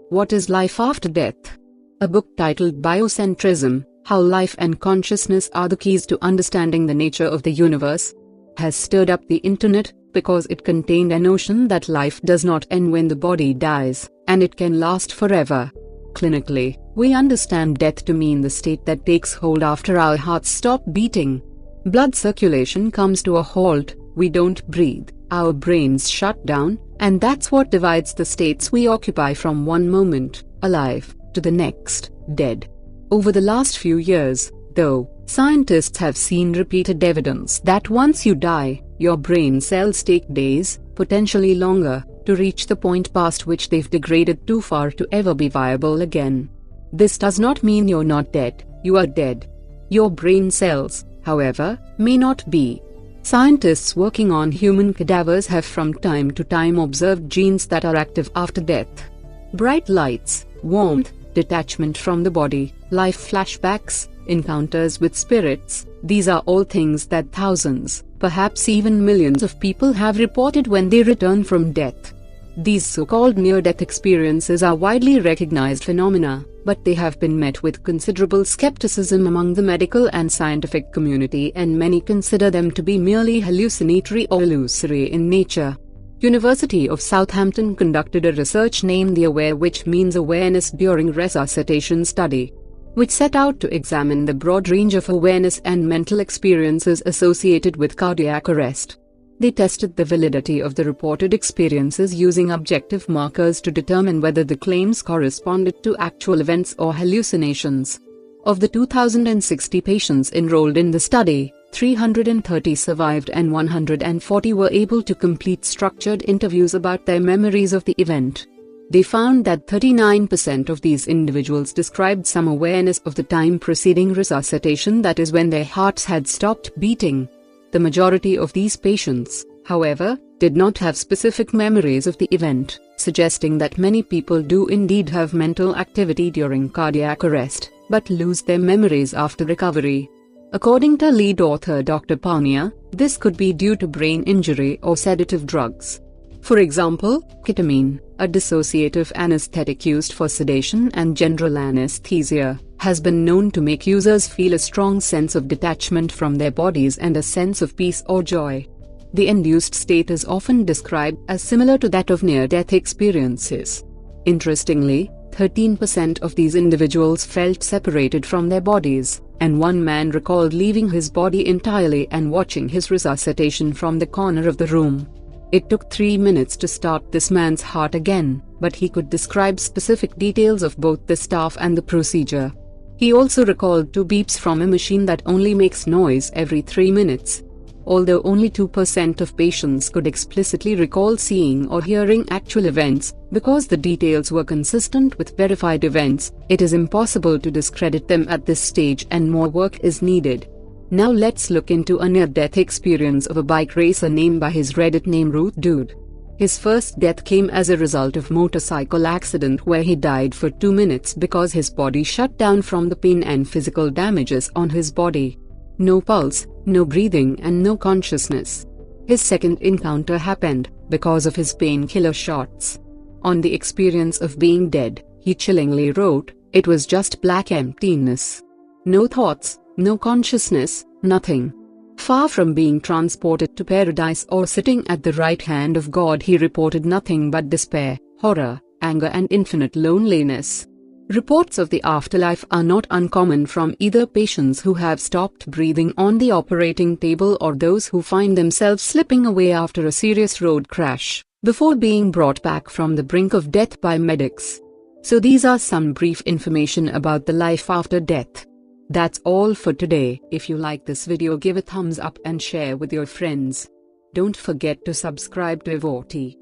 What is Life After Death? A book titled Biocentrism: How Life and Consciousness Are the Keys to Understanding the Nature of the Universe, has stirred up the internet because it contained a notion that life does not end when the body dies, and it can last forever. Clinically, we understand death to mean the state that takes hold after our hearts stop beating. Blood circulation comes to a halt, we don't breathe, our brains shut down, and that's what divides the states we occupy from one moment, alive, to the next, dead. Over the last few years, though, scientists have seen repeated evidence that once you die, your brain cells take days, potentially longer, to reach the point past which they've degraded too far to ever be viable again. This does not mean you're not dead, you are dead. Your brain cells, however, may not be. Scientists working on human cadavers have from time to time observed genes that are active after death. Bright lights, warmth, detachment from the body, life flashbacks, encounters with spirits, these are all things that thousands, perhaps even millions of people have reported when they return from death. These so-called near-death experiences are widely recognized phenomena, but they have been met with considerable skepticism among the medical and scientific community, and many consider them to be merely hallucinatory or illusory in nature. University of Southampton conducted a research named the AWARE, which means Awareness During Resuscitation study, which set out to examine the broad range of awareness and mental experiences associated with cardiac arrest. They tested the validity of the reported experiences using objective markers to determine whether the claims corresponded to actual events or hallucinations. Of the 2,060 patients enrolled in the study, 330 survived and 140 were able to complete structured interviews about their memories of the event. They found that 39% of these individuals described some awareness of the time preceding resuscitation, that is, when their hearts had stopped beating. The majority of these patients, however, did not have specific memories of the event, suggesting that many people do indeed have mental activity during cardiac arrest, but lose their memories after recovery. According to lead author Dr. Pania, this could be due to brain injury or sedative drugs. For example, ketamine, a dissociative anesthetic used for sedation and general anesthesia, has been known to make users feel a strong sense of detachment from their bodies and a sense of peace or joy. The induced state is often described as similar to that of near-death experiences. Interestingly, 13% of these individuals felt separated from their bodies, and one man recalled leaving his body entirely and watching his resuscitation from the corner of the room. It took 3 minutes to start this man's heart again, but he could describe specific details of both the staff and the procedure. He also recalled 2 beeps from a machine that only makes noise every 3 minutes. Although only 2% of patients could explicitly recall seeing or hearing actual events, because the details were consistent with verified events, it is impossible to discredit them at this stage, and more work is needed. Now let's look into a near-death experience of a bike racer named by his Reddit name Root Dude. His first death came as a result of motorcycle accident where he died for 2 minutes because his body shut down from the pain and physical damages on his body. No pulse, no breathing, and no consciousness. His second encounter happened because of his painkiller shots. On the experience of being dead, he chillingly wrote, "It was just black emptiness. No thoughts, no consciousness, nothing." Far from being transported to paradise or sitting at the right hand of God, he reported nothing but despair, horror, anger, and infinite loneliness. Reports of the afterlife are not uncommon from either patients who have stopped breathing on the operating table or those who find themselves slipping away after a serious road crash, before being brought back from the brink of death by medics. So these are some brief information about the life after death. That's all for today. If you like this video, give a thumbs up and share with your friends. Don't forget to subscribe to EVORTY.